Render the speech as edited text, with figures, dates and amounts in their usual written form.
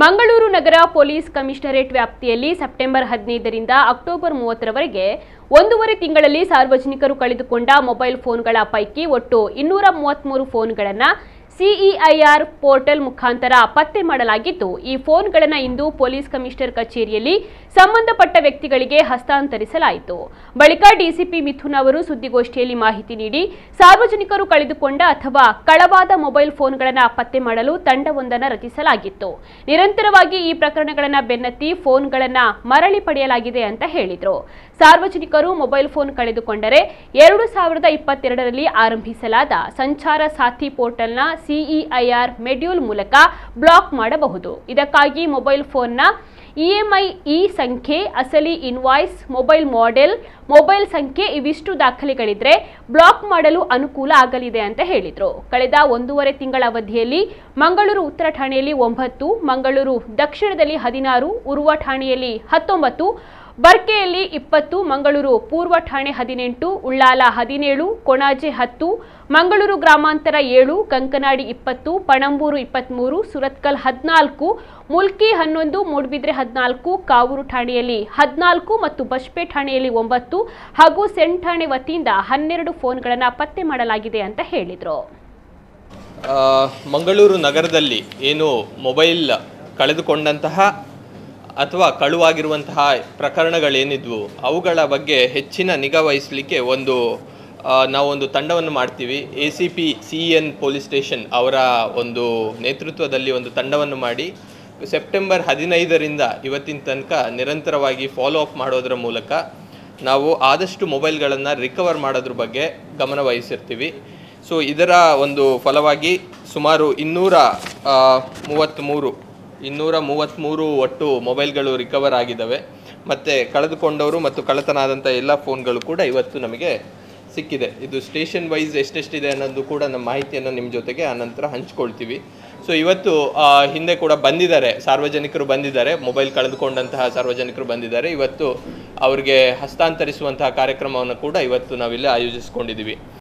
ಮಂಗಳೂರು ನಗರ police commissionerate ವ್ಯಾಪ್ತಿಯಲ್ಲಿ September 15ರಿಂದ October 30ರವರೆಗೆ 1.5 ತಿಂಗಳಲ್ಲಿ ಸಾರ್ವಜನಿಕರು ಕಳೆದುಕೊಂಡ ಮೊಬೈಲ್ ಫೋನ್ಗಳ ಪೈಕಿ ಒಟ್ಟು 233 ಫೋನ್ಗಳನ್ನು ಸಿಇಐಆರ್ ಪೋರ್ಟಲ್ ಮುಖಾಂತರ ಪತ್ತೆ ಮಾಡಲಾಗಿದ್ದು, ಈ ಫೋನ್ಗಳನ್ನು ಇಂದು ಪೊಲೀಸ್ ಕಮಿಷನರ್ ಕಚೇರಿಯಲ್ಲಿ ಸಂಬಂಧಪಟ್ಟ ವ್ಯಕ್ತಿಗಳಿಗೆ ಹಸ್ತಾಂತರಿಸಲಾಯಿತು. ಬಳಿಕ ಡಿಸಿಪಿ ಮಿಥುನ್ ಅವರು ಸುದ್ದಿಗೋಷ್ಠಿಯಲ್ಲಿ ಮಾಹಿತಿ ನೀಡಿ, ಸಾರ್ವಜನಿಕರು ಕಳೆದುಕೊಂಡ ಅಥವಾ ಕಳವಾದ ಮೊಬೈಲ್ ಫೋನ್ಗಳನ್ನು ಪತ್ತೆ ಮಾಡಲು ತಂಡವೊಂದನ್ನು ರಚಿಸಲಾಗಿತ್ತು. ನಿರಂತರವಾಗಿ ಈ ಪ್ರಕರಣಗಳನ್ನು ಬೆನ್ನತ್ತಿ ಫೋನ್ಗಳನ್ನು ಮರಳಿ ಪಡೆಯಲಾಗಿದೆ ಅಂತ ಹೇಳಿದರು. ಸಾರ್ವಜನಿಕರು ಮೊಬೈಲ್ ಫೋನ್ ಕಳೆದುಕೊಂಡರೆ 2022ರಲ್ಲಿ ಆರಂಭಿಸಲಾದ ಸಂಚಾರ ಸಾಥಿ ಪೋರ್ಟಲ್ನ ಸಿಇಐಆರ್ ಮೆಡ್ಯೂಲ್ ಮೂಲಕ ಬ್ಲಾಕ್ ಮಾಡಬಹುದು. ಇದಕ್ಕಾಗಿ ಮೊಬೈಲ್ ಫೋನ್ನ ಇಎಂಐ ಸಂಖ್ಯೆ, ಅಸಲಿ ಇನ್ವಾಯ್ಸ್, ಮೊಬೈಲ್ ಮಾಡೆಲ್, ಮೊಬೈಲ್ ಸಂಖ್ಯೆ ಇವಿಷ್ಟು ದಾಖಲೆಗಳಿದ್ರೆ ಬ್ಲಾಕ್ ಮಾಡಲು ಅನುಕೂಲ ಆಗಲಿದೆ ಅಂತ ಹೇಳಿದರು. ಕಳೆದ 1.5 ತಿಂಗಳ ಅವಧಿಯಲ್ಲಿ ಮಂಗಳೂರು ಉತ್ತರ ಠಾಣೆಯಲ್ಲಿ 9, ಮಂಗಳೂರು ದಕ್ಷಿಣದಲ್ಲಿ 16, ಉರುವ ಠಾಣೆಯಲ್ಲಿ 19, ಬರ್ಕೆಯಲ್ಲಿ 20, ಮಂಗಳೂರು ಪೂರ್ವ ಠಾಣೆ 18, ಉಳ್ಳಾಲ 17, ಕೊಣಾಜೆ 10, ಮಂಗಳೂರು ಗ್ರಾಮಾಂತರ 7, ಕಂಕನಾಡಿ 20, ಪಣಂಬೂರು 23, ಸುರತ್ಕಲ್ 14, ಮುಲ್ಕಿ 11, ಮೂಡಬಿದ್ರೆ 14, ಕಾವೂರು ಠಾಣೆಯಲ್ಲಿ 14 ಮತ್ತು ಬಸ್ಪೆ ಠಾಣೆಯಲ್ಲಿ 9 ಹಾಗೂ ಸೆಂಟ್ ಠಾಣೆ ವತಿಯಿಂದ 12 ಫೋನ್ಗಳನ್ನು ಪತ್ತೆ ಮಾಡಲಾಗಿದೆ ಅಂತ ಹೇಳಿದರು. ಮಂಗಳೂರು ನಗರದಲ್ಲಿ ಏನು ಮೊಬೈಲ್ ಕಳೆದುಕೊಂಡಂತಹ ಅಥವಾ ಕಳುವಾಗಿರುವಂತಹ ಪ್ರಕರಣಗಳೇನಿದ್ವು ಅವುಗಳ ಬಗ್ಗೆ ಹೆಚ್ಚಿನ ನಿಗಾ ವಹಿಸಲಿಕ್ಕೆ ನಾವೊಂದು ತಂಡವನ್ನು ಮಾಡ್ತೀವಿ. ACP CEN ಪೊಲೀಸ್ ಸ್ಟೇಷನ್ ಅವರ ಒಂದು ನೇತೃತ್ವದಲ್ಲಿ ಒಂದು ತಂಡವನ್ನು ಮಾಡಿ ಸೆಪ್ಟೆಂಬರ್ 15ರಿಂದ ಇವತ್ತಿನ ತನಕ ನಿರಂತರವಾಗಿ ಫಾಲೋ ಅಪ್ ಮಾಡೋದರ ಮೂಲಕ ನಾವು ಆದಷ್ಟು ಮೊಬೈಲ್ಗಳನ್ನು ರಿಕವರ್ ಮಾಡೋದ್ರ ಬಗ್ಗೆ ಗಮನ ವಹಿಸಿರ್ತೀವಿ. ಸೊ ಇದರ ಒಂದು ಫಲವಾಗಿ ಸುಮಾರು 233 ಒಟ್ಟು ಮೊಬೈಲ್ಗಳು ರಿಕವರ್ ಆಗಿದ್ದಾವೆ. ಮತ್ತು ಕಳೆದುಕೊಂಡವರು ಮತ್ತು ಕಳ್ಳತನ ಆದಂಥ ಎಲ್ಲ ಫೋನ್ಗಳು ಕೂಡ ಇವತ್ತು ನಮಗೆ ಸಿಕ್ಕಿದೆ. ಇದು ಸ್ಟೇಷನ್ ವೈಸ್ ಎಷ್ಟೆಷ್ಟಿದೆ ಅನ್ನೋದು ಕೂಡ ನಮ್ಮ ಮಾಹಿತಿಯನ್ನು ನಿಮ್ಮ ಜೊತೆಗೆ ಆನಂತರ ಹಂಚ್ಕೊಳ್ತೀವಿ. ಸೊ ಇವತ್ತು ಹಿಂದೆ ಕೂಡ ಸಾರ್ವಜನಿಕರು ಬಂದಿದ್ದಾರೆ, ಮೊಬೈಲ್ ಕಳೆದುಕೊಂಡಂತಹ ಸಾರ್ವಜನಿಕರು ಬಂದಿದ್ದಾರೆ. ಇವತ್ತು ಅವರಿಗೆ ಹಸ್ತಾಂತರಿಸುವಂತಹ ಕಾರ್ಯಕ್ರಮವನ್ನು ಕೂಡ ಇವತ್ತು ನಾವಿಲ್ಲಿ ಆಯೋಜಿಸ್ಕೊಂಡಿದ್ದೀವಿ.